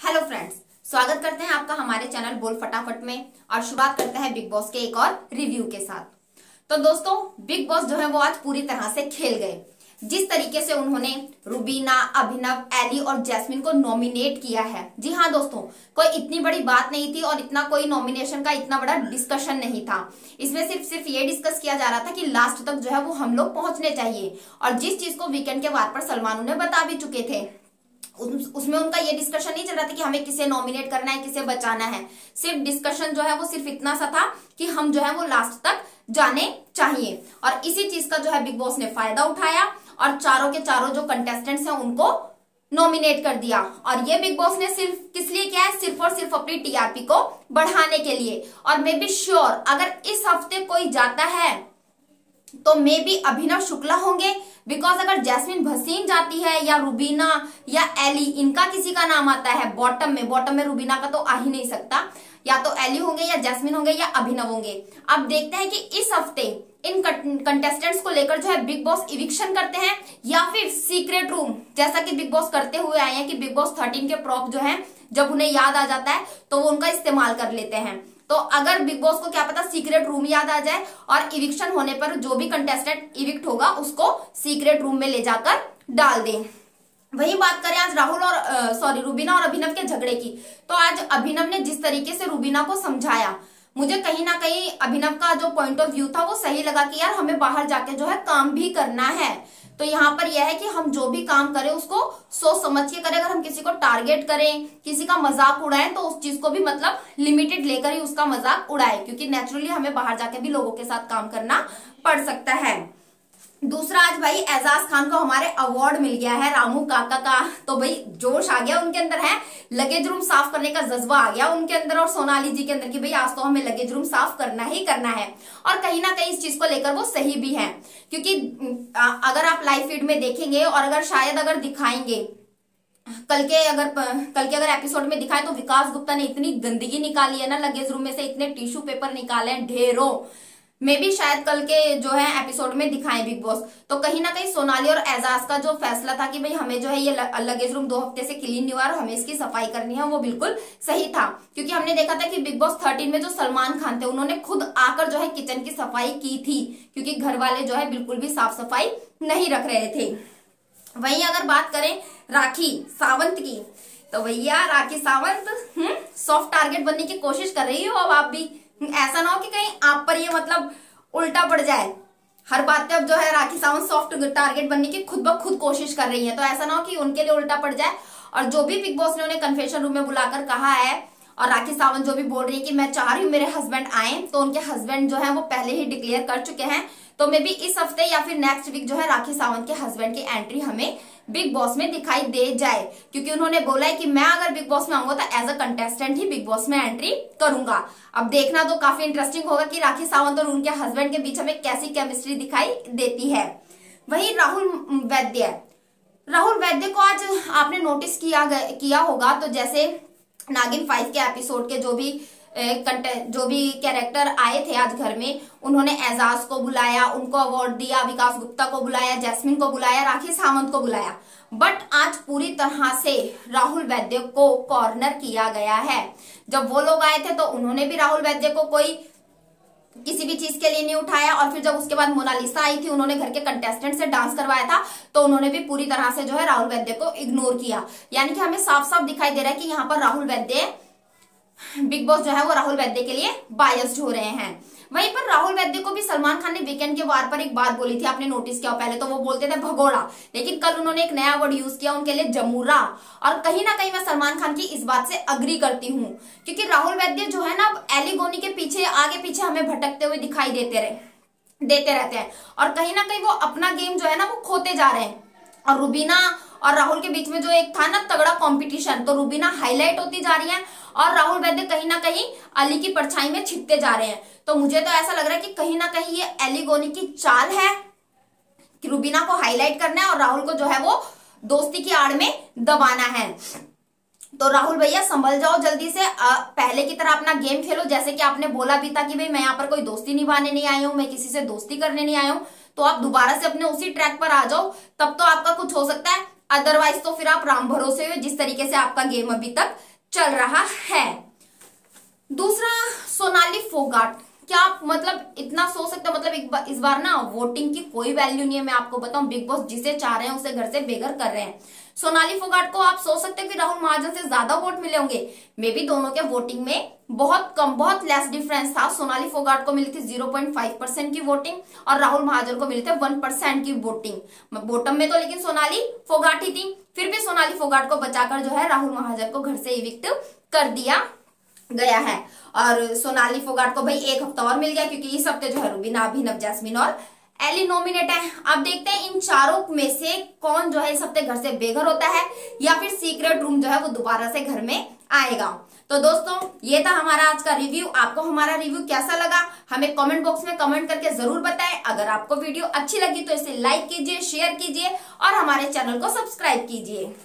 Hello friends, स्वागत करते हैं आपका हमारे चैनल बोल फटाफट में। और शुरुआत करते हैं बिग बॉस के एक और रिव्यू के साथ। तो दोस्तों, बिग बॉस जो है वो आज पूरी तरह से खेल गए। जिस तरीके से उन्होंने रुबीना, अभिनव, एली और जैस्मिन को नॉमिनेट किया है, जी हाँ दोस्तों, कोई इतनी बड़ी बात नहीं थी और इतना कोई नॉमिनेशन का इतना बड़ा डिस्कशन नहीं था। इसमें सिर्फ ये डिस्कस किया जा रहा था कि लास्ट तक जो है वो हम लोग पहुंचने चाहिए। और जिस चीज को वीकेंड के बाद पर सलमान उन्हें बता भी चुके थे, उसमें उनका ये डिस्कशन नहीं चल रहा था कि हमें किसे नॉमिनेट करना है, किसे बचाना है। सिर्फ डिस्कशन जो है वो सिर्फ इतना सा था कि हम जो है वो लास्ट तक जाने चाहिए। और इसी चीज का जो है बिग बॉस ने फायदा उठाया और चारों के चारों जो कंटेस्टेंट्स हैं उनको नॉमिनेट कर दिया। और ये बिग बॉस ने सिर्फ किस लिए किया है? सिर्फ और सिर्फ अपनी टीआरपी को बढ़ाने के लिए। और मे बी श्योर अगर इस हफ्ते कोई जाता है तो मे बी अभिनव शुक्ला होंगे। बिकॉज अगर जैस्मिन भसीन जाती है या रुबीना या एली, इनका किसी का नाम आता है बॉटम में रुबीना का तो आ ही नहीं सकता। या तो एली होंगे या जैस्मिन होंगे या अभिनव होंगे। अब देखते हैं कि इस हफ्ते इन कंटेस्टेंट्स को लेकर जो है बिग बॉस इविक्शन करते हैं या फिर सीक्रेट रूम, जैसा कि बिग बॉस करते हुए आए हैं कि बिग बॉस 13 के प्रॉप जो है जब उन्हें याद आ जाता है तो वो उनका इस्तेमाल कर लेते हैं। तो अगर बिग बॉस को क्या पता सीक्रेट रूम याद आ जाए और इविक्शन होने पर जो भी कंटेस्टेंट इविक्ट होगा उसको सीक्रेट रूम में ले जाकर डाल दें। वही बात करें आज रुबीना और अभिनव के झगड़े की, तो आज अभिनव ने जिस तरीके से रुबीना को समझाया, मुझे कहीं ना कहीं अभिनव का जो पॉइंट ऑफ व्यू था वो सही लगा कि यार हमें बाहर जाके जो है काम भी करना है। तो यहाँ पर यह है कि हम जो भी काम करें उसको सोच समझ के करें। अगर हम किसी को टारगेट करें, किसी का मजाक उड़ाएं, तो उस चीज को भी मतलब लिमिटेड लेकर ही उसका मजाक उड़ाए, क्योंकि नेचुरली हमें बाहर जाके भी लोगों के साथ काम करना पड़ सकता है। दूसरा, आज भाई एजाज खान को हमारे अवार्ड मिल गया है रामू काका का। तो भाई जोश आ गया उनके अंदर, है लगेज रूम साफ करने का जज्बा आ गया उनके अंदर और सोनाली जी के अंदर कि भाई आज तो हमें लगेज रूम साफ करना ही करना है। और कहीं ना कहीं इस चीज को लेकर वो सही भी है, क्योंकि अगर आप लाइव फीड में देखेंगे और अगर दिखाएंगे कल के अगर एपिसोड में दिखाए तो विकास गुप्ता ने इतनी गंदगी निकाली है ना लगेज रूम में से, इतने टिश्यू पेपर निकाले हैं ढेरों। मे भी शायद कल के जो है एपिसोड में दिखाएं बिग बॉस। तो कहीं ना कहीं सोनाली और एजाज का जो फैसला था कि भाई हमें जो है ये लगेज रूम 2 हफ्ते से क्लीन नहीं हुआ और हमें इसकी सफाई करनी है, वो बिल्कुल सही था। क्योंकि हमने देखा था कि बिग बॉस 13 में जो सलमान खान थे उन्होंने खुद आकर जो है किचन की सफाई की थी, क्योंकि घर वाले जो है बिल्कुल भी साफ सफाई नहीं रख रहे थे। वहीं अगर बात करें राखी सावंत की, तो भैया राखी सावंत सॉफ्ट टारगेट बनने की कोशिश कर रही हो अब आप भी। ऐसा ना हो कि कहीं आप पर ये मतलब उल्टा पड़ जाए। हर बात पे अब जो है राखी सावंत सॉफ्ट टारगेट बनने की खुद ब खुद कोशिश कर रही है, तो ऐसा ना हो कि उनके लिए उल्टा पड़ जाए। और जो भी बिग बॉस ने उन्हें कन्फेशन रूम में बुलाकर कहा है और राखी सावंत जो भी बोल रही है कि मैं चाह रही हूँ मेरे हस्बैंड आए, तो उनके हस्बैंड जो है वो पहले ही डिक्लेयर कर चुके हैं। तो मे बी इस हफ्ते या फिर नेक्स्ट वीक जो है राखी सावंत के हस्बैंड की एंट्री हमें बिग बॉस में दिखाई दे जाए, क्योंकि उन्होंने बोला है कि मैं अगर बिग बॉस में आऊंगा तो एज अ कंटेस्टेंट ही बिग बॉस में एंट्री करूंगा। अब देखना तो काफी इंटरेस्टिंग होगा कि राखी सावंत और उनके हस्बैंड के बीच हमें कैसी केमिस्ट्री दिखाई देती है। वहीं राहुल वैद्य को आज आपने नोटिस किया होगा, तो जैसे नागिन 5 के एपिसोड के जो भी कैरेक्टर आए थे आज घर में, उन्होंने एजाज को बुलाया, उनको अवार्ड दिया, विकास गुप्ता को बुलाया, जैस्मिन को बुलाया, राखी सावंत को बुलाया। बट आज पूरी तरह से राहुल वैद्य को कॉर्नर किया गया है। जब वो लोग आए थे तो उन्होंने भी राहुल वैद्य को कोई किसी भी चीज के लिए नहीं उठाया, और फिर जब उसके बाद मोनालिसा आई थी, उन्होंने घर के कंटेस्टेंट से डांस करवाया था, तो उन्होंने भी पूरी तरह से जो है राहुल वैद्य को इग्नोर किया। यानी कि हमें साफ साफ दिखाई दे रहा है कि यहाँ पर बिग बॉस जो है वो राहुल वैद्य के लिए बायस्ड हो रहे हैं। वहीं पर राहुल वैद्य को भी सलमान खान ने वीकेंड के वार पर एक बात बोली थी, आपने नोटिस किया? पहले तो वो बोलते थे भगोड़ा, लेकिन कल उन्होंने एक नया वर्ड यूज किया उनके लिए, जमूरा। और कहीं ना कहीं मैं सलमान खान की इस बात से अग्री करती हूँ, क्योंकि राहुल वैद्य जो है ना एली गोनी के पीछे आगे पीछे हमें भटकते हुए दिखाई देते रहते हैं, और कहीं ना कहीं वो अपना गेम जो है ना वो खोते जा रहे हैं। और रुबीना और राहुल के बीच में जो एक था ना तगड़ा कंपटीशन, तो रुबीना हाईलाइट होती जा रही है और राहुल वैद्य कहीं ना कहीं अली की परछाई में छिपते जा रहे हैं। तो मुझे तो ऐसा लग रहा है कि कहीं ना कहीं ये एली गोनी की चाल है कि रुबीना को हाईलाइट करना है और राहुल को जो है वो दोस्ती की आड़ में दबाना है। तो राहुल भैया संभल जाओ जल्दी से, पहले की तरह अपना गेम खेलो। जैसे कि आपने बोला भी था कि भाई मैं यहाँ पर कोई दोस्ती निभाने नहीं आई हूँ, मैं किसी से दोस्ती करने नहीं आई हूँ, तो आप दोबारा से अपने उसी ट्रैक पर आ जाओ, तब तो आपका कुछ हो सकता है। अदरवाइज तो फिर आप राम भरोसे हुए जिस तरीके से आपका गेम अभी तक चल रहा है। दूसरा, सोनाली फोगाट। क्या आप मतलब इतना सोच सकते हो, मतलब इस बार ना वोटिंग की कोई वैल्यू नहीं है। मैं आपको बताऊं, बिग बॉस जिसे चाह रहे हैं उसे घर से बेघर कर रहे हैं। सोनाली फोगाट को आप सोच सकते हो कि राहुल महाजन से ज्यादा वोट मिले होंगे। मे बी दोनों के वोटिंग में बहुत कम, बहुत लेस डिफरेंस था। सोनाली फोगाट को मिली थी 0.5% की वोटिंग और राहुल महाजन को मिली थी 1% की वोटिंग। बॉटम में तो लेकिन सोनाली फोगाट ही थी। फिर भी सोनाली फोगाट को बचाकर जो है राहुल महाजन को घर से इविक्ट कर दिया गया है। और सोनाली फोगाट को भाई एक हफ्ता और मिल गया, क्योंकि इस हफ्ते जो है रुबीना, अभिनव, जैस्मिन और एली नॉमिनेट है। अब देखते हैं इन चारों में से कौन जो है इस हफ्ते घर से बेघर होता है, या फिर सीक्रेट रूम जो है वो दोबारा से घर में आएगा। तो दोस्तों, ये था हमारा आज का रिव्यू। आपको हमारा रिव्यू कैसा लगा हमें कमेंट बॉक्स में कमेंट करके जरूर बताएं। अगर आपको वीडियो अच्छी लगी तो इसे लाइक कीजिए, शेयर कीजिए और हमारे चैनल को सब्सक्राइब कीजिए।